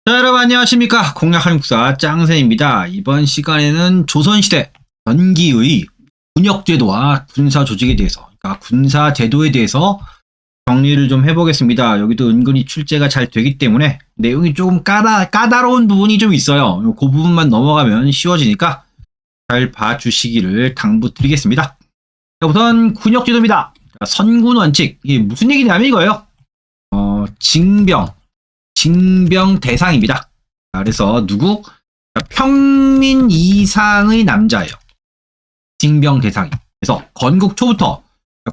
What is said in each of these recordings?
자, 여러분 안녕하십니까. 공략한국사 짱쌤입니다. 이번 시간에는 조선시대 전기의 군역제도와 군사조직에 대해서, 그러니까 군사제도에 대해서 정리를 좀 해보겠습니다. 여기도 은근히 출제가 잘 되기 때문에 내용이 조금 까다로운 부분이 좀 있어요. 그 부분만 넘어가면 쉬워지니까 잘 봐주시기를 당부드리겠습니다. 자, 우선 군역제도입니다. 선군 원칙, 이게 무슨 얘기냐면 이거예요. 징병 대상입니다. 그래서 누구? 평민 이상의 남자예요. 징병 대상이. 그래서 건국 초부터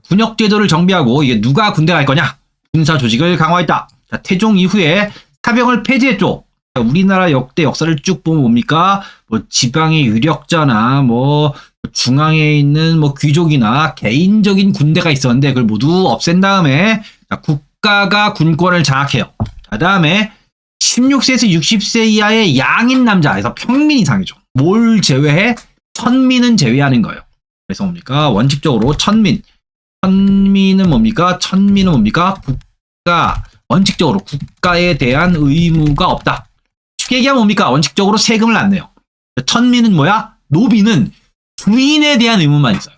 군역제도를 정비하고 이게 누가 군대 갈 거냐? 군사 조직을 강화했다. 자, 태종 이후에 사병을 폐지했죠. 자, 우리나라 역사를 쭉 보면 뭡니까? 뭐 지방의 유력자나 뭐 중앙에 있는 뭐 귀족이나 개인적인 군대가 있었는데 그걸 모두 없앤 다음에 국가가 군권을 장악해요. 그 다음에 16세에서 60세 이하의 양인 남자에서 평민 이상이죠. 뭘 제외해? 천민은 제외하는 거예요. 그래서 뭡니까? 원칙적으로 천민은 뭡니까? 원칙적으로 국가에 대한 의무가 없다. 쉽게 얘기하면 뭡니까? 원칙적으로 세금을 안 내요. 천민은 뭐야? 노비는 주인에 대한 의무만 있어요.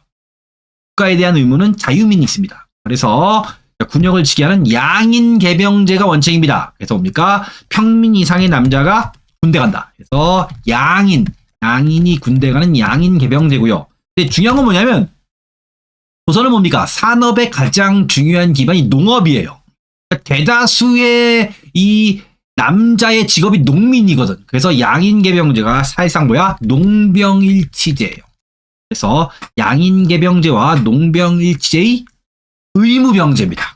국가에 대한 의무는 자유민이 있습니다. 그래서 군역을 지게 하는 양인 개병제가 원칙입니다. 그래서 뭡니까? 평민 이상의 남자가 군대 간다. 그래서 양인이 군대 가는 양인 개병제고요. 근데 중요한 건 뭐냐면 조선은 뭡니까? 산업의 가장 중요한 기반이 농업이에요. 대다수의 이 남자의 직업이 농민이거든. 그래서 양인 개병제가 사실상 뭐야? 농병일치제예요. 그래서 양인 개병제와 농병일치제의 의무병제입니다.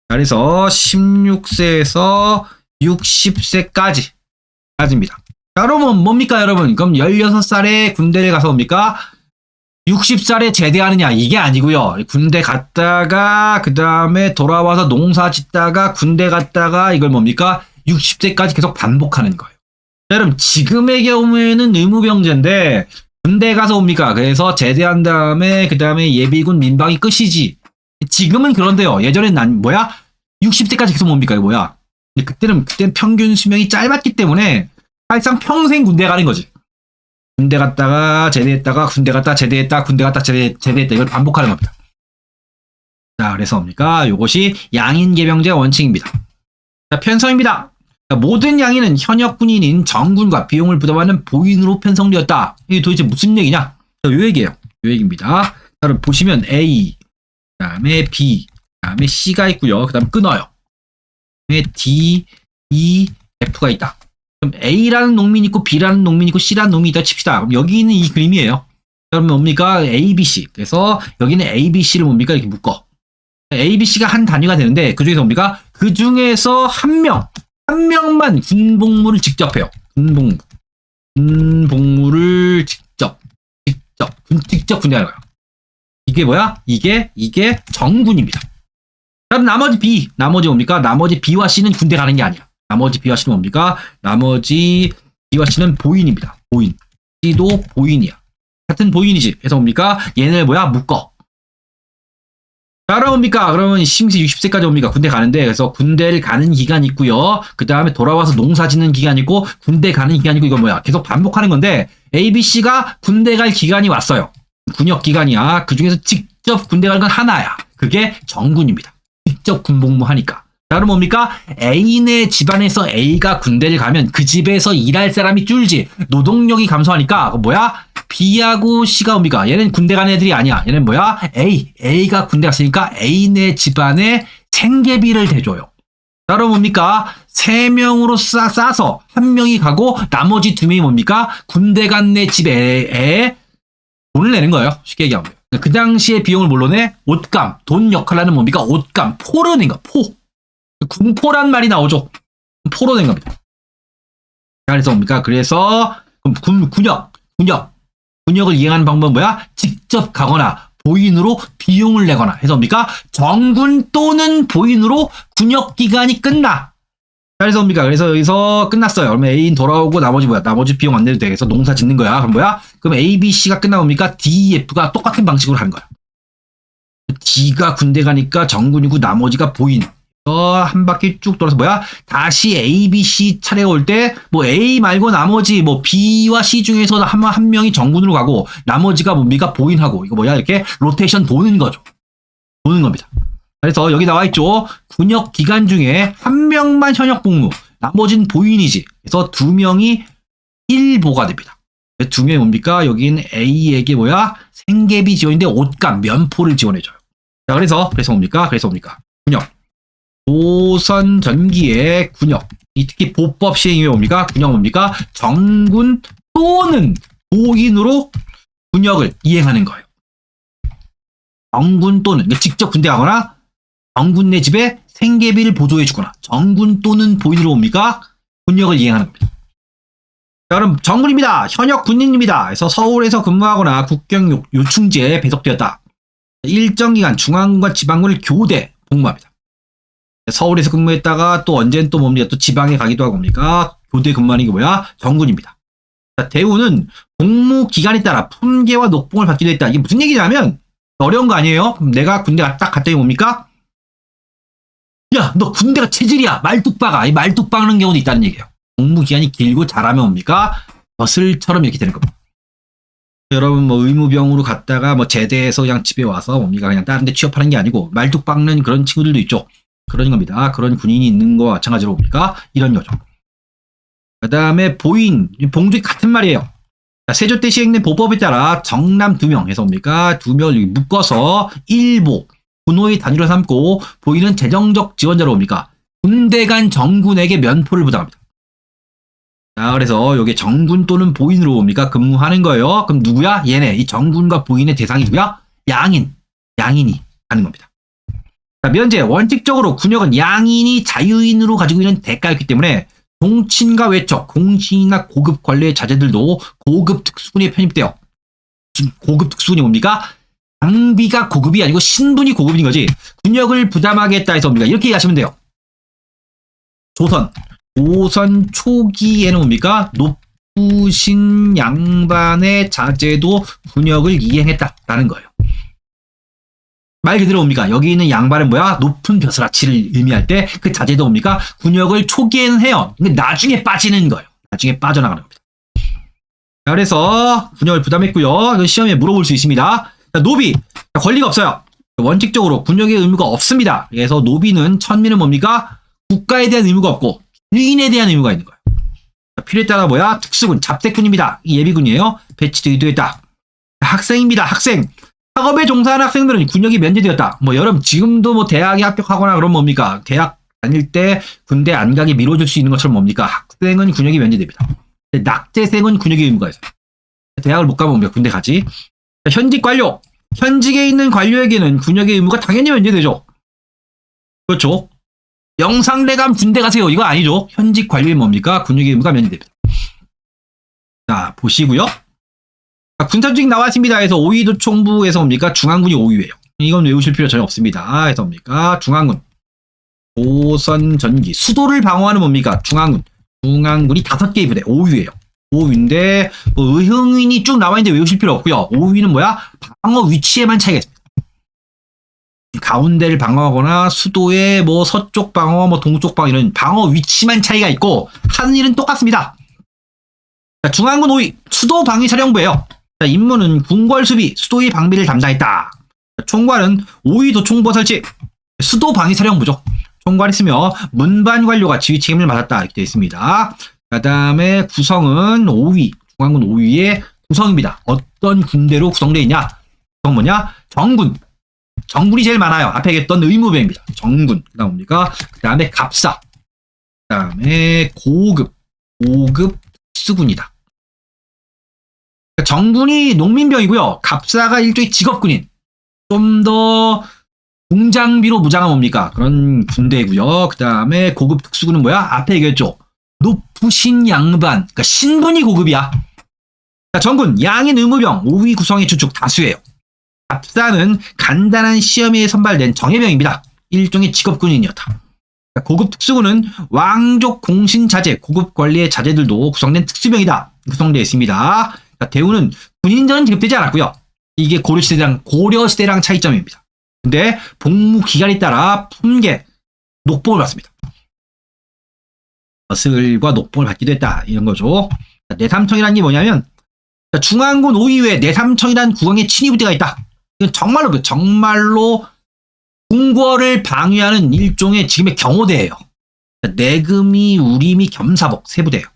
그래서 16세에서 60세까지입니다. 자, 그러면 뭡니까, 여러분? 그럼 16살에 군대를 가서 뭡니까? 60살에 제대하느냐? 이게 아니고요. 군대 갔다가 그 다음에 돌아와서 농사 짓다가 군대 갔다가 이걸 뭡니까? 60세까지 계속 반복하는 거예요. 자, 여러분 지금의 경우에는 의무병제인데 군대 가서 뭡니까? 그래서 제대한 다음에 그 다음에 예비군 민방위 끝이지. 지금은 그런데요. 예전엔 난 뭐야? 60세까지 계속 뭡니까? 이거 뭐야? 근데 그때는 평균 수명이 짧았기 때문에 사실상 평생 군대 가는 거지. 군대 갔다가 제대했다가 군대 갔다 제대했다 군대 갔다 제대했다 이걸 반복하는 겁니다. 자, 그래서 뭡니까? 이것이 양인 개병제 원칙입니다. 자, 편성입니다. 자, 모든 양인은 현역 군인인 정군과 비용을 부담하는 보인으로 편성되었다. 이게 도대체 무슨 얘기냐? 자, 요 얘기예요. 요 얘기입니다. 자, 그럼 보시면 A 그 다음에 B, 그 다음에 C가 있고요. 그 다음 끊어요. 그 다음에 D, E, F가 있다. 그럼 A라는 농민이 있고 B라는 농민이 있고 C라는 농민이 있다 칩시다. 그럼 여기 있는 이 그림이에요. 그러면 뭡니까? A, B, C. 그래서 여기는 A, B, C를 뭡니까? 이렇게 묶어. A, B, C가 한 단위가 되는데 그 중에서 뭡니까? 그 중에서 한 명만 군복무를 직접 해요. 군복무를 직접 군대 하는 거예요. 이게 뭐야? 이게 정군입니다. 그럼 나머지 뭡니까? 나머지 B와 C는 군대 가는 게 아니야. 나머지 B와 C는 뭡니까? 나머지 B와 C는 보인입니다. 보인. C도 보인이야. 같은 보인이지. 그래서 뭡니까? 얘네를 뭐야? 묶어. 그럼 뭡니까? 그러면 60세까지 옵니까? 군대 가는데, 그래서 군대를 가는 기간이 있고요. 그 다음에 돌아와서 농사 짓는 기간이 있고, 군대 가는 기간이 있고, 이건 뭐야? 계속 반복하는 건데, A, B, C가 군대 갈 기간이 왔어요. 군역 기간이야. 그 중에서 직접 군대 가는 건 하나야. 그게 정군입니다. 직접 군복무 하니까. 자, 그럼 뭡니까? A네 집안에서 A가 군대를 가면 그 집에서 일할 사람이 줄지. 노동력이 감소하니까, 뭐야? B하고 C가 뭡니까? 얘는 군대 가는 애들이 아니야. 얘는 뭐야? A가 군대 갔으니까 A네 집안에 생계비를 대줘요. 자, 그럼 뭡니까? 3명으로 싸서 1명이 가고 나머지 2명이 뭡니까? 군대 간 내 집에 돈을 내는 거예요. 쉽게 얘기하면. 그 당시에 비용을 뭘로 내? 옷감. 돈 역할을 하는 뭡니까? 옷감. 포로 낸 거. 군포란 말이 나오죠. 포로 낸 겁니다. 그래서 뭡니까? 그래서 군역을 이행하는 방법은 뭐야? 직접 가거나 보인으로 비용을 내거나 해서 뭡니까? 정군 또는 보인으로 군역 기간이 끝나. 그래서 뭡니까? 그래서 여기서 끝났어요. 그러면 A인 돌아오고 나머지 뭐야? 나머지 비용 안 내도 돼. 그래서 농사 짓는 거야. 그럼 뭐야? 그럼 A, B, C가 끝나면 뭡니까? D, F가 똑같은 방식으로 하는 거야. D가 군대 가니까 정군이고 나머지가 보인. 한 바퀴 쭉 돌아서 뭐야? 다시 A, B, C 차례가 올 때 뭐 A 말고 나머지 뭐 B와 C 중에서 한 명이 정군으로 가고 나머지가 뭡니까? 보인하고 이거 뭐야? 이렇게 로테이션 도는 거죠. 도는 겁니다. 그래서 여기 나와 있죠. 군역 기간 중에 한 명만 현역 복무, 나머지는 보인이지. 그래서 두 명이 1보가 됩니다. 두 명이 뭡니까? 여기는 A에게 뭐야? 생계비 지원인데 옷감, 면포를 지원해줘요. 자, 그래서 뭡니까? 군역. 조선 전기의 군역. 특히 보법 시행 이후에 뭡니까? 군역 뭡니까? 정군 또는 보인으로 군역을 이행하는 거예요. 정군 또는 직접 군대 가거나 정군 내 집에 생계비를 보조해 주거나 정군 또는 보인으로 뭡니까? 군역을 이행하는 겁니다. 자, 그럼 정군입니다. 현역 군인입니다. 그래서 서울에서 근무하거나 국경 요충지에 배속되었다. 일정 기간 중앙군과 지방군을 교대 복무합니다. 서울에서 근무했다가 또 언제는 또 뭡니까? 또 지방에 가기도 하고 뭡니까? 교대 근무하는 게 뭐야? 정군입니다. 자, 대우는 복무 기간에 따라 품계와 녹봉을 받기도 했다. 이게 무슨 얘기냐면 어려운 거 아니에요? 그럼 내가 군대 딱 갔더니 뭡니까? 야, 너 군대가 체질이야. 말뚝박아. 이 말뚝박는 경우도 있다는 얘기예요. 복무 기간이 길고 잘하면 뭡니까? 벼슬처럼 이렇게 되는 겁니다. 여러분 뭐 의무병으로 갔다가 뭐 제대해서 그냥 집에 와서 뭡니까? 그냥 다른 데 취업하는 게 아니고 말뚝박는 그런 친구들도 있죠. 그런 겁니다. 그런 군인이 있는 거와 마찬가지로 뭡니까? 이런 거죠. 그 다음에 보인, 봉도 같은 말이에요. 자, 세조 때 시행된 보법에 따라 정남 2명 해서 뭡니까? 2명을 묶어서 1보, 군호의 단위로 삼고 보이는 재정적 지원자로 뭡니까? 군대 간 정군에게 면포를 부담합니다. 자, 그래서 여기 정군 또는 보인으로 뭡니까? 근무하는 거예요. 그럼 누구야? 얘네. 이 정군과 보인의 대상이 누구야? 양인이 하는 겁니다. 자, 면제. 원칙적으로 군역은 양인이 자유인으로 가지고 있는 대가였기 때문에 종친과 외척, 공신이나 고급 관리의 자제들도 고급 특수군에 편입돼요. 고급 특수군이 뭡니까? 장비가 고급이 아니고 신분이 고급인 거지. 군역을 부담하겠다 해서 뭡니까? 이렇게 이해하시면 돼요. 조선 초기에는 뭡니까? 높으신 양반의 자제도 군역을 이행했다라는 거예요. 말 그대로 뭡니까? 여기 있는 양반은 뭐야? 높은 벼슬아치를 의미할 때 그 자제도 뭡니까? 군역을 초기에는 해요. 근데 나중에 빠지는 거예요. 나중에 빠져나가는 겁니다. 자, 그래서 군역을 부담했고요. 시험에 물어볼 수 있습니다. 자, 노비. 권리가 없어요. 원칙적으로 군역의 의무가 없습니다. 그래서 노비는 천민은 뭡니까? 국가에 대한 의무가 없고 주인에 대한 의무가 있는 거예요. 자, 필요에 따라 뭐야? 특수군, 잡대군입니다. 예비군이에요. 배치되기도 했다. 학생입니다. 학생. 학업에 종사하는 학생들은 군역이 면제되었다. 뭐 여러분 지금도 뭐 대학에 합격하거나 그럼 뭡니까? 대학 다닐 때 군대 안 가게 미뤄줄 수 있는 것처럼 뭡니까? 학생은 군역이 면제됩니다. 낙제생은 군역의 의무가 있어요. 대학을 못 가면 뭡니까? 군대 가지. 자, 현직 관료. 현직에 있는 관료에게는 군역의 의무가 당연히 면제되죠. 그렇죠. 영상대감 군대 가세요. 이거 아니죠. 현직 관료의 뭡니까? 군역의 의무가 면제됩니다. 자, 보시고요. 군사조직 나왔습니다. 해서 5위 도총부에서 뭡니까? 중앙군이 5위예요. 이건 외우실 필요 전혀 없습니다. 해서 뭡니까? 중앙군. 조선 전기. 수도를 방어하는 뭡니까? 중앙군. 중앙군이 5개의 부대. 5위예요. 5위인데 뭐 의흥인이 쭉 나와 있는데 외우실 필요 없고요. 5위는 뭐야? 방어 위치에만 차이가 있습니다. 가운데를 방어하거나 수도의 뭐 서쪽 방어, 뭐 동쪽 방어 이런 방어 위치만 차이가 있고 하는 일은 똑같습니다. 자, 중앙군 5위. 수도 방위 사령부예요. 자, 임무는 궁궐 수비, 수도의 방비를 담당했다. 총괄은 5위 도총부 설치, 수도 방위 사령부죠. 총괄했으며 문반 관료가 지휘 책임을 맡았다 이렇게 되어 있습니다. 그 다음에 구성은 5위, 중앙군 5위의 구성입니다. 어떤 군대로 구성되어 있냐? 구성 뭐냐? 정군. 정군이 제일 많아요. 앞에 얘기했던 의무병입니다. 정군. 그 다음 뭡니까? 그 다음에 갑사. 그 다음에 고급 특수군이다. 정군이 농민병이고요. 갑사가 일종의 직업군인. 좀 더 공장비로 무장한 뭡니까? 그런 군대고요. 그 다음에 고급 특수군은 뭐야? 앞에 얘기했죠. 높으신 양반. 그러니까 신분이 고급이야. 자, 정군, 양인 의무병, 5위 구성의 주축 다수예요. 갑사는 간단한 시험에 선발된 정예병입니다. 일종의 직업군인이었다. 고급 특수군은 왕족 공신자재, 고급 관리의 자재들도 구성된 특수병이다. 구성되어 있습니다. 대우는 군인전은 지급되지 않았고요. 이게 고려시대랑 차이점입니다. 근데 복무 기간에 따라 품계, 녹봉을 받습니다. 벼슬과 녹봉을 받기도 했다. 이런 거죠. 내삼청이라는 게 뭐냐면 중앙군 5위에 내삼청이라는 국왕의 친위 부대가 있다. 이건 정말로 궁궐을 방위하는 일종의 지금의 경호대예요. 내금이, 우림이, 겸사복 세 부대예요.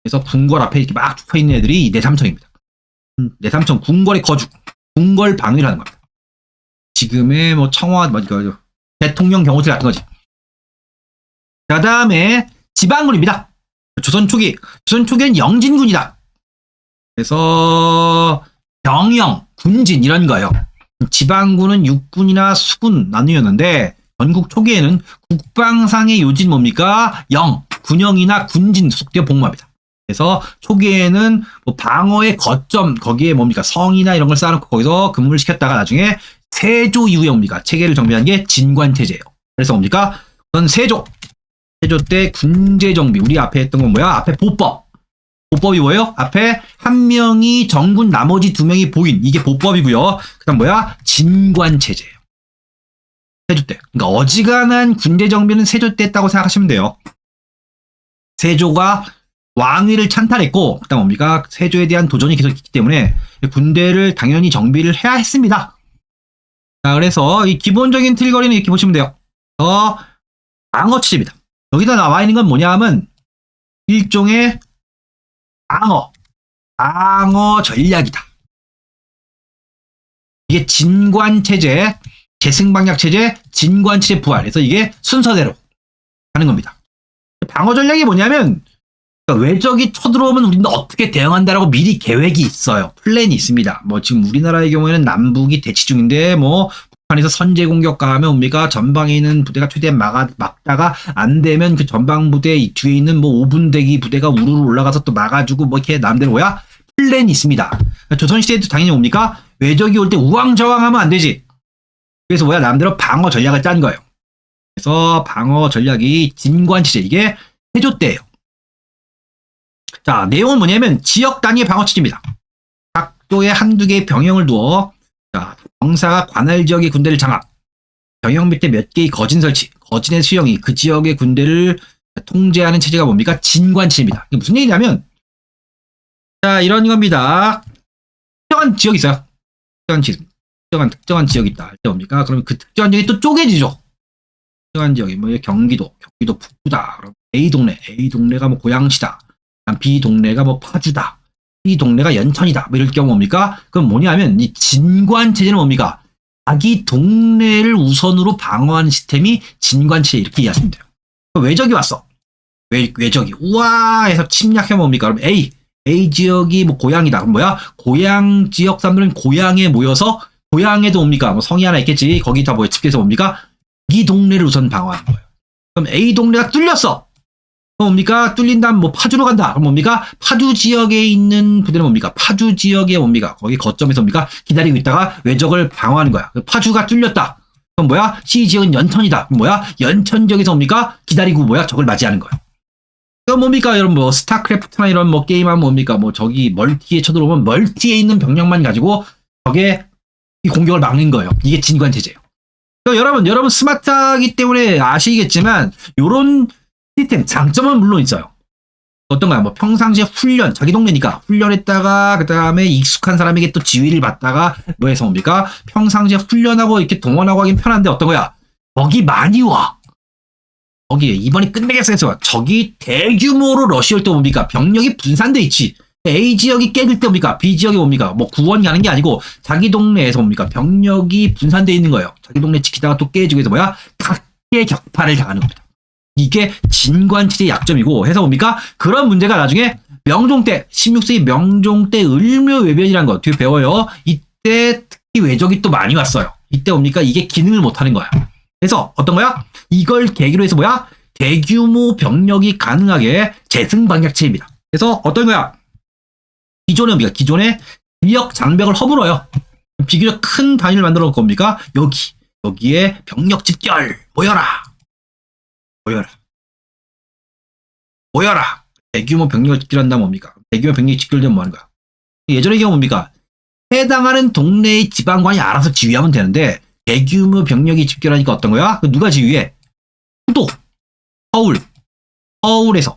그래서 궁궐 앞에 이렇게 막 붙어 있는 애들이 내삼청입니다. 내삼청 궁궐의 거주, 궁궐 방위를 하는 겁니다. 지금의 뭐 청와, 대통령 경호실 같은 거지. 그 다음에 지방군입니다. 조선 초기엔 영진군이다. 그래서 병영, 군진 이런 거예요. 지방군은 육군이나 수군 나뉘었는데 전국 초기에는 국방상의 요지는 뭡니까? 군영이나 군진 소속되어 복무합니다. 그래서 초기에는 뭐 방어의 거점 거기에 뭡니까? 성이나 이런 걸 쌓아놓고 거기서 근무를 시켰다가 나중에 세조 이후에 뭡니까? 체계를 정비한 게 진관체제예요. 그래서 뭡니까? 우선 세조 때 군제정비 우리 앞에 했던 건 뭐야? 앞에 보법이 뭐예요? 앞에 한 명이 정군 나머지 두 명이 보인 이게 보법이고요. 그다음 뭐야? 진관체제예요. 세조 때. 그러니까 어지간한 군제정비는 세조 때 했다고 생각하시면 돼요. 세조가 왕위를 찬탈했고 그다음 뭡니까? 세조에 대한 도전이 계속 있기 때문에 군대를 당연히 정비를 해야 했습니다. 자, 그래서 이 기본적인 틀거리는 이렇게 보시면 돼요. 방어체제입니다. 여기다 나와 있는 건 뭐냐 하면 일종의 방어 전략이다. 이게 진관체제, 재승방약체제, 진관체제 부활. 그래서 이게 순서대로 하는 겁니다. 방어 전략이 뭐냐면 외적이 쳐들어오면 우리는 어떻게 대응한다라고 미리 계획이 있어요. 플랜이 있습니다. 뭐 지금 우리나라의 경우에는 남북이 대치 중인데 뭐 북한에서 선제 공격 가하면 뭡니까? 전방에 있는 부대가 최대한 막다가 안 되면 그 전방 부대 뒤에 있는 뭐 5분 대기 부대가 우르르 올라가서 또 막아주고 뭐 이렇게 남대로 뭐야? 플랜이 있습니다. 조선시대에도 당연히 뭡니까? 외적이 올 때 우왕좌왕하면 안 되지. 그래서 뭐야? 남대로 방어 전략을 짠 거예요. 그래서 방어 전략이 진관체제 이게 세조 때예요. 자, 내용은 뭐냐면 지역 단위의 방어체제입니다. 각도에 한두 개의 병영을 두어 자, 병사가 관할 지역의 군대를 장악, 병영 밑에 몇 개의 거진 설치, 거진의 수령이 그 지역의 군대를 통제하는 체제가 뭡니까? 진관체제입니다. 이게 무슨 얘기냐면 자, 이런 겁니다. 특정한 지역이 있어요. 특정한 지역이 있다 할 때 뭡니까? 그러면 그 특정한 지역이 또 쪼개지죠. 특정한 지역이 뭐 경기도 북부다. 그럼 A동네가 뭐 고양시다. B 동네가 뭐 파주다. B 동네가 연천이다. 뭐 이럴 경우 뭡니까? 그럼 뭐냐면 이 진관체제는 뭡니까? 자기 동네를 우선으로 방어하는 시스템이 진관체제 이렇게 이해하시면 돼요. 외적이 왔어. 외적이 우와 해서 침략하면 뭡니까? 그럼 A 지역이 뭐 고향이다. 그럼 뭐야? 고향 지역 사람들은 고향에 모여서 고향에도 뭡니까? 뭐 성이 하나 있겠지. 거기 다 뭐야? 집계해서 뭡니까? 이 동네를 우선 방어하는 거예요. 그럼 A 동네가 뚫렸어. 뭡니까? 뚫린 다음 뭐 파주로 간다. 그럼 뭡니까? 파주 지역에 있는 부대는 뭡니까? 파주 지역에 뭡니까? 거기 거점에서 뭡니까? 기다리고 있다가 외적을 방어하는 거야. 파주가 뚫렸다. 그럼 뭐야? C 지역은 연천이다. 그럼 뭐야? 연천 지역에서 뭡니까? 기다리고 뭐야? 적을 맞이하는 거야. 그럼 뭡니까? 여러분 뭐 스타크래프트나 이런 뭐 게임하면 뭡니까? 뭐 저기 멀티에 쳐들어오면 멀티에 있는 병력만 가지고 적의 이 공격을 막는 거예요. 이게 진관체제예요. 여러분 스마트하기 때문에 아시겠지만 요런 시스템 장점은 물론 있어요. 어떤가요? 뭐 평상시에 훈련, 자기 동네니까 훈련했다가 그 다음에 익숙한 사람에게 또 지휘를 받다가 뭐 해서 뭡니까? 평상시에 훈련하고 이렇게 동원하고 하긴 편한데 어떤 거야? 적이 많이 와. 거기에 이번이 끝내겠어요. 적이 대규모로 러시올 때 뭡니까? 병력이 분산돼 있지. A 지역이 깨질 때 뭡니까? B 지역이 뭡니까? 뭐 구원 가는 게 아니고 자기 동네에서 뭡니까? 병력이 분산돼 있는 거예요. 자기 동네 지키다가 또 깨지고 해서 뭐야? 각계 격파를 당하는 겁니다. 이게 진관체제의 약점이고 해서 뭡니까? 그런 문제가 나중에 명종 때 16세기 명종 때 을묘외변이라는 거 뒤에 배워요. 이때 특히 외적이 또 많이 왔어요. 이때 뭡니까? 이게 기능을 못하는 거야. 그래서 어떤 거야? 이걸 계기로 해서 뭐야? 대규모 병력이 가능하게 재승방약체입니다. 그래서 어떤 거야? 기존에 뭡니까? 기존에 지역 장벽을 허물어요. 비교적 큰 단위를 만들어 놓을 겁니까? 여기에 병력 집결 모여라. 대규모 병력을 집결한다면 뭡니까? 대규모 병력이 집결되면 뭐 하는 거야? 예전의 경우 뭡니까? 해당하는 동네의 지방관이 알아서 지휘하면 되는데 대규모 병력이 집결하니까 어떤 거야? 누가 지휘해? 수도, 서울에서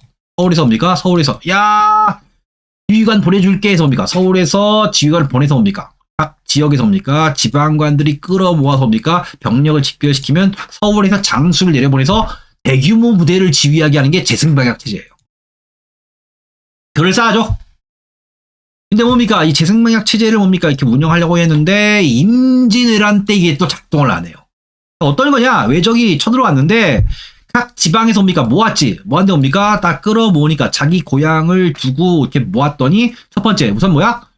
옵니까? 서울에서, 야, 지휘관 보내줄게 해서 옵니까? 서울에서 지휘관을 보내서 옵니까? 각 지역에서 옵니까? 지방관들이 끌어모아서 옵니까? 병력을 집결시키면 서울에서 장수를 내려보내서 대규모 무대를 지휘하게 하는 게 재승방약 체제예요. 그럴싸하죠? 근데 뭡니까? 이 재승방약 체제를 뭡니까? 이렇게 운영하려고 했는데 임진왜란 때 이게 또 작동을 안 해요. 어떤 거냐? 외적이 쳐들어왔는데 각 지방에서 옵니까? 모았지. 뭐한데 옵니까? 다 끌어모으니까 자기 고향을 두고 이렇게 모았더니 첫 번째 우선 뭐야?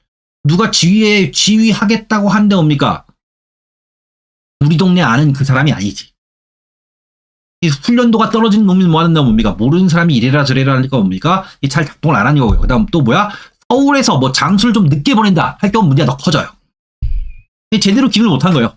누가 지휘하겠다고 한데 옵니까? 우리 동네 아는 그 사람이 아니지. 이 훈련도가 떨어진 놈이 모았는다 뭡니까? 모르는 사람이 이래라 저래라 하니까 뭡니까? 이 잘 작동을 안 하는 거고요. 그 다음 또 뭐야? 서울에서 뭐 장수를 좀 늦게 보낸다 할 경우 문제가 더 커져요. 제대로 기능을 못한 거예요.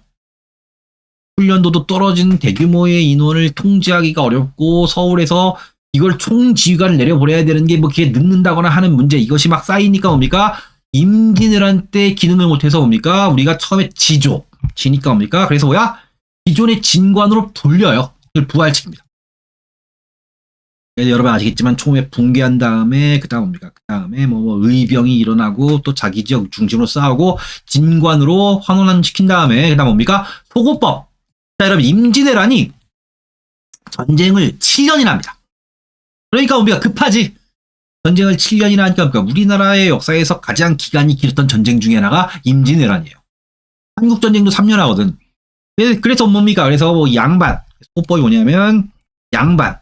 훈련도도 떨어진 대규모의 인원을 통제하기가 어렵고 서울에서 이걸 총지휘관을 내려보내야 되는 게 뭐 그게 늦는다거나 하는 문제 이것이 막 쌓이니까 뭡니까? 임진왜란 때 기능을 못해서 뭡니까? 우리가 처음에 지니까 뭡니까? 그래서 뭐야? 기존의 진관으로 돌려요. 이걸 부활시킵니다. 여러분 아시겠지만 처음에 붕괴한 다음에 그 다음 뭡니까? 그 다음에 뭐 의병이 일어나고 또 자기 지역 중심으로 싸우고 진관으로 환원시킨 다음에 그 다음 뭡니까? 소고법. 자 여러분 임진왜란이 전쟁을 7년이나 합니다. 그러니까 뭡니까? 급하지. 전쟁을 7년이나 하니까 뭡니까? 우리나라의 역사에서 가장 기간이 길었던 전쟁 중에 하나가 임진왜란이에요. 한국전쟁도 3년 하거든. 그래서 뭡니까? 그래서 뭐 양반 소법이 뭐냐면 양반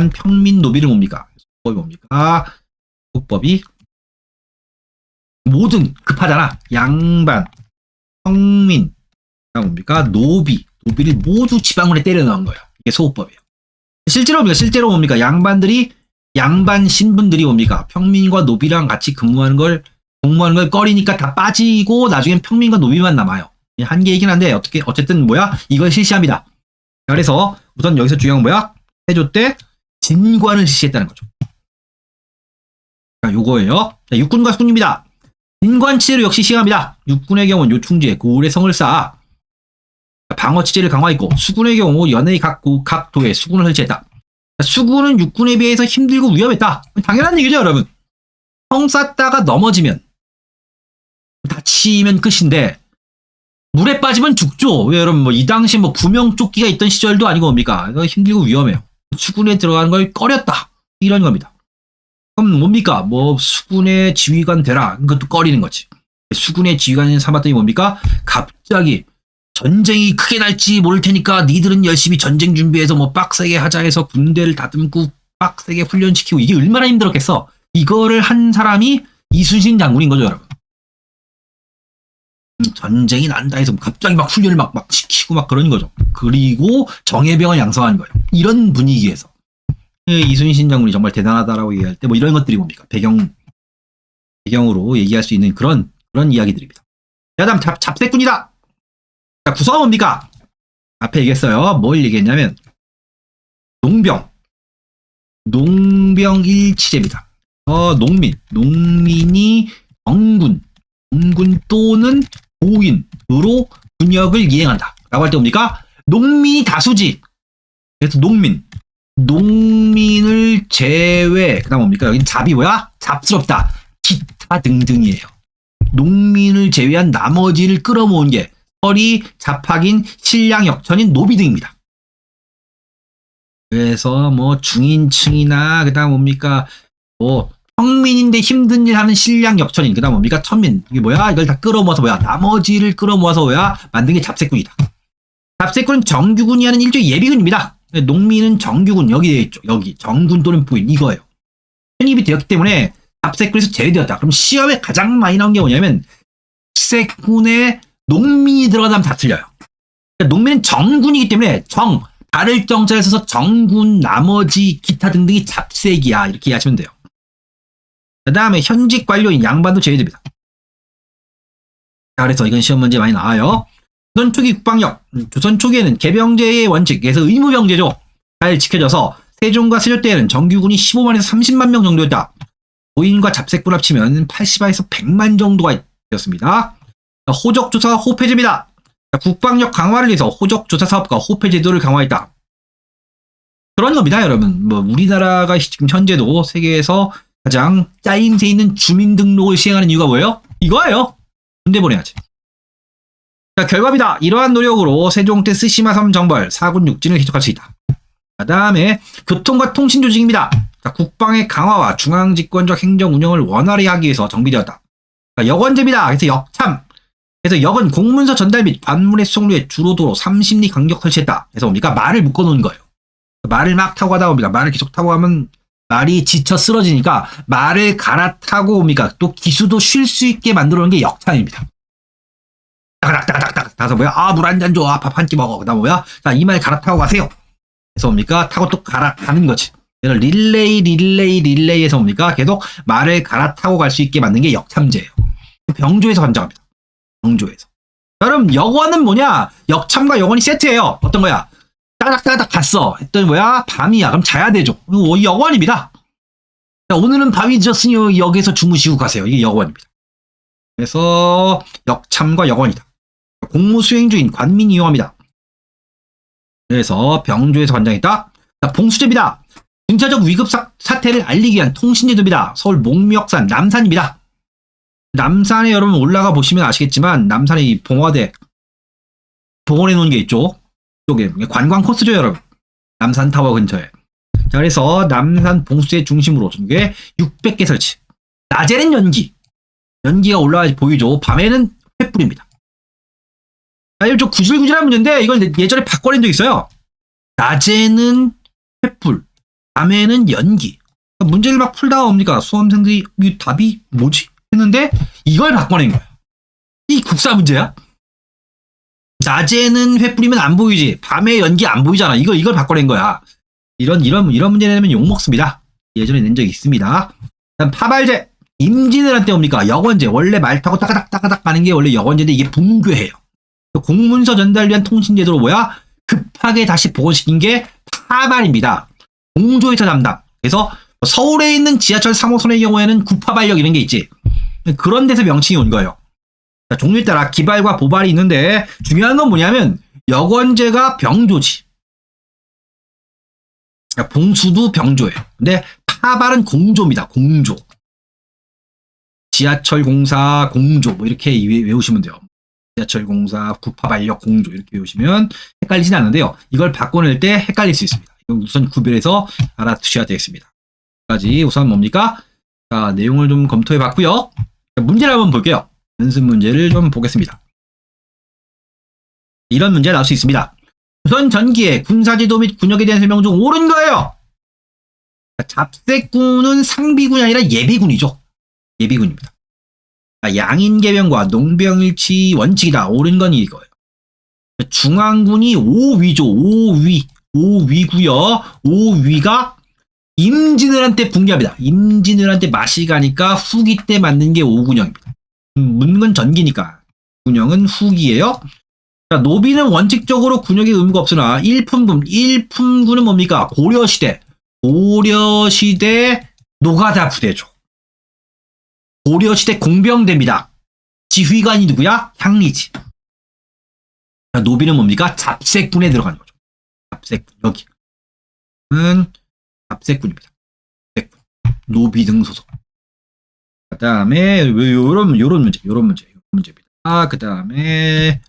평민 노비를 뭡니까? 소법이 뭡니까? 소법이 모든 급하잖아. 양반 평민 뭡니까? 노비를 모두 지방군에 때려 넣은 거예요. 이게 소법이에요. 실제로 뭡니까? 양반 신분들이 뭡니까? 평민과 노비랑 같이 공무하는 걸 꺼리니까 다 빠지고 나중엔 평민과 노비만 남아요. 한계이긴 한데 어쨌든 뭐야? 이걸 실시합니다. 그래서 우선 여기서 중요한 건 뭐야? 세조 때 진관을 실시했다는 거죠. 자, 요거예요. 자, 육군과 수군입니다. 진관 체제를 역시 시행합니다. 육군의 경우는 요충지에 고을의 성을 쌓아 방어 체제를 강화했고 수군의 경우 연해의 각 도에 수군을 설치했다. 수군은 육군에 비해서 힘들고 위험했다. 당연한 얘기죠, 여러분. 성 쌓다가 넘어지면 다치면 끝인데 물에 빠지면 죽죠. 왜 여러분 이 당시 구명조끼가 있던 시절도 아니고 뭡니까? 힘들고 위험해요. 수군에 들어가는 걸 꺼렸다. 이런 겁니다. 그럼 뭡니까? 수군의 지휘관 되라. 그것도 꺼리는 거지. 수군의 지휘관을 삼았더니 뭡니까? 갑자기 전쟁이 크게 날지 모를 테니까 니들은 열심히 전쟁 준비해서 빡세게 하자 해서 군대를 다듬고 빡세게 훈련시키고 이게 얼마나 힘들었겠어. 이거를 한 사람이 이순신 장군인 거죠, 여러분. 전쟁이 난다 해서 갑자기 훈련을 막 시키고 그런 거죠. 그리고 정예병을 양성하는 거예요. 이런 분위기에서 이순신 장군이 정말 대단하다라고 얘기할 때 이런 것들이 뭡니까? 배경으로 얘기할 수 있는 그런 이야기들입니다. 자, 다음 잡새꾼이다. 자, 구성은 뭡니까? 앞에 얘기했어요. 뭘 얘기했냐면 농병일치제입니다. 농민이 정군 또는 고인으로 군역을 이행한다. 라고 할 때 뭡니까? 농민이 다수지. 그래서 농민을 제외, 그 다음 뭡니까? 여긴 잡이 뭐야? 잡스럽다. 기타 등등이에요. 농민을 제외한 나머지를 끌어모은 게 서리, 잡학인, 신량, 역천인, 노비 등입니다. 그래서 중인층이나 그 다음 뭡니까? 평민인데 힘든 일 하는 신량, 역천인, 그 다음 뭡니까? 천민. 이게 뭐야? 이걸 다 끌어모아서 나머지를 끌어모아서 만든 게 잡새꾼이다. 잡새꾼은 정규군이 하는 일종의 예비군입니다. 농민은 정규군, 여기 되어 있죠. 여기. 정군 또는 부인, 이거예요. 편입이 되었기 때문에 잡새꾼에서 제외되었다. 그럼 시험에 가장 많이 나온 게 뭐냐면 잡새꾼에 농민이 들어가면 다 틀려요. 그러니까 농민은 정군이기 때문에 다를 정자를 써서 정군, 나머지, 기타 등등이 잡새기야. 이렇게 이해하시면 돼요. 그 다음에 현직 관료인 양반도 제외됩니다. 자, 그래서 이건 시험 문제 많이 나와요. 조선 초기 국방력. 조선 초기에는 개병제의 원칙에서 의무병제죠. 잘 지켜져서 세종과 세조 때에는 정규군이 15만에서 30만 명 정도였다. 고인과 잡새꾼 합치면 80만에서 100만 정도가 되었습니다. 호적조사 호패제입니다. 국방력 강화를 위해서 호적조사 사업과 호패제도를 강화했다. 그런 겁니다, 여러분. 뭐 우리나라가 지금 현재도 세계에서 가장 짜임새 있는 주민등록을 시행하는 이유가 뭐예요? 이거예요. 군대 보내야지. 자, 결과입니다. 이러한 노력으로 세종대 스시마 섬 정벌 4군 6진을 개척할 수 있다. 그 다음에 교통과 통신 조직입니다. 자, 국방의 강화와 중앙집권적 행정 운영을 원활히 하기 위해서 정비되었다. 자, 여건제입니다. 그래서 역참. 그래서 역은 공문서 전달 및 관문의 수송로에 주로 도로 30리 간격 설치했다. 그래서 뭡니까? 말을 묶어놓은 거예요. 말을 막 타고 가다 옵니다. 말을 계속 타고 가면 말이 지쳐 쓰러지니까 말을 갈아타고 옵니까? 또 기수도 쉴 수 있게 만들어 놓은 게 역참입니다. 따가닥따가닥따가 가서 뭐야? 아, 물 한 잔 줘. 아, 밥 한 끼 먹어. 그다음 뭐야? 자, 이 말 갈아타고 가세요. 그래서 뭡니까? 타고 또 가는 거지. 그래서 릴레이에서 뭡니까? 계속 말을 갈아타고 갈 수 있게 만든 게 역참제예요. 병조에서 관장합니다. 병조에서. 그럼 역원은 뭐냐? 역참과 역원이 세트예요. 어떤 거야? 따닥따닥 갔어. 했더니 뭐야? 밤이야. 그럼 자야 되죠. 이 역원입니다. 자, 오늘은 밤이 늦었으니 역에서 주무시고 가세요. 이게 역원입니다. 그래서 역참과 역원이다. 공무 수행 중인 관민이 이용합니다. 그래서 병조에서 관장했다. 자, 봉수제입니다. 군사적 위급 사태를 알리기 위한 통신제도입니다. 서울 목미역산 남산입니다. 남산에 여러분 올라가 보시면 아시겠지만 남산에 봉화대 복원해 놓은 게 있죠. 이쪽에 관광 코스죠, 여러분. 남산타워 근처에. 자, 그래서 남산 봉수제 중심으로 전국에 600개 설치. 낮에는 연기가 올라와 보이죠. 밤에는 횃불입니다. 자, 이거 좀 구질구질한 문제인데 이걸 예전에 바꿔낸 적 있어요. 낮에는 횃불, 밤에는 연기. 문제를 막 풀다 옵니까? 수험생들이 이 답이 뭐지? 했는데 이걸 바꿔낸 거야. 이 국사 문제야? 낮에는 횃불이면 안 보이지. 밤에 연기 안 보이잖아. 이걸 바꿔낸 거야. 이런 문제 내면 욕 먹습니다. 예전에 낸 적이 있습니다. 다음 파발제. 임진을 한 때 옵니까? 역원제. 원래 말 타고 따가닥 가는 게 원래 역원제인데 이게 붕괴해요. 공문서 전달 위한 통신제도로 뭐야? 급하게 다시 복원시킨 게 파발입니다. 공조에서 담당. 그래서 서울에 있는 지하철 3호선의 경우에는 구파발역 이런 게 있지. 그런 데서 명칭이 온 거예요. 자, 종류에 따라 기발과 보발이 있는데 중요한 건 뭐냐면 역원제가 병조지. 봉수도 병조예요. 근데 파발은 공조입니다. 공조. 지하철 공사 공조 뭐 이렇게 외우시면 돼요. 지하철 공사 구파발역 공조 이렇게 외우시면 헷갈리진 않는데요. 이걸 바꿔낼 때 헷갈릴 수 있습니다. 우선 구별해서 알아두셔야 되겠습니다. 까지 우선 뭡니까? 자, 내용을 좀 검토해 봤고요. 문제를 한번 볼게요. 연습 문제를 좀 보겠습니다. 이런 문제 나올 수 있습니다. 조선 전기의 군사지도 및 군역에 대한 설명 중 옳은 거예요. 잡색군은 상비군이 아니라 예비군이죠. 예비군입니다. 양인계병과 농병일치 원칙이다. 옳은 건 이거예요. 중앙군이 5위죠. 5위고요. 5위가 임진왜란 때 붕괴합니다. 임진왜란 때 맛이 가니까 후기 때 만든 게 5군영입니다. 묻는 건 전기니까. 군영은 후기예요. 자, 노비는 원칙적으로 군역의 의무가 없으나 일품군은 뭡니까? 고려시대 노가다 부대죠. 고려시대 공병대입니다. 지휘관이 누구야? 향리지. 자, 노비는 뭡니까? 잡색군에 들어가는 거죠. 잡색군 여기는 잡색군입니다. 잡색군. 노비 등 소속. 그 다음에 요런 문제입니다. 그 다음에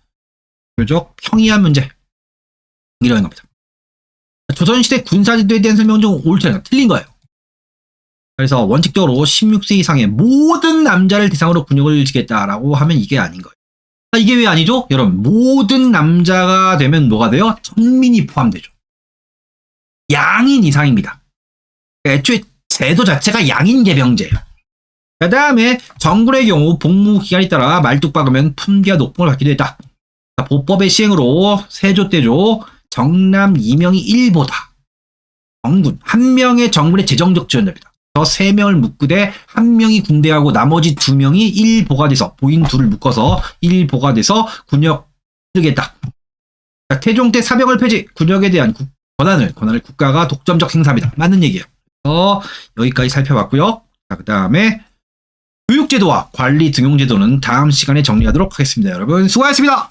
교적 평이한 문제 이런 겁니다. 조선시대 군사지도에 대한 설명 중 옳지 않아요. 틀린 거예요. 그래서 원칙적으로 16세 이상의 모든 남자를 대상으로 군역을 지겠다라고 하면 이게 아닌 거예요. 이게 왜 아니죠? 여러분, 모든 남자가 되면 뭐가 돼요? 천민이 포함되죠. 양인 이상입니다. 애초에 제도 자체가 양인계병제예요. 그 다음에 정군의 경우 복무 기간에 따라 말뚝박으면 품기와 높음을 받기도 했다. 보법의 시행으로 세조 때죠. 정남 2명이 1보다. 정군, 한 명의 정군의 재정적 지원자입니다. 저 3명을 묶으되 한 명이 군대하고 나머지 2명이 1보가 돼서 보인 둘을 묶어서 1보가 돼서 군역 쓰겠다. 태종 때 사병을 폐지, 군역에 대한 권한을 국가가 독점적 행사합니다. 맞는 얘기예요. 그래서 여기까지 살펴봤고요. 자, 그 다음에 교육제도와 관리 등용제도는 다음 시간에 정리하도록 하겠습니다. 여러분 수고하셨습니다.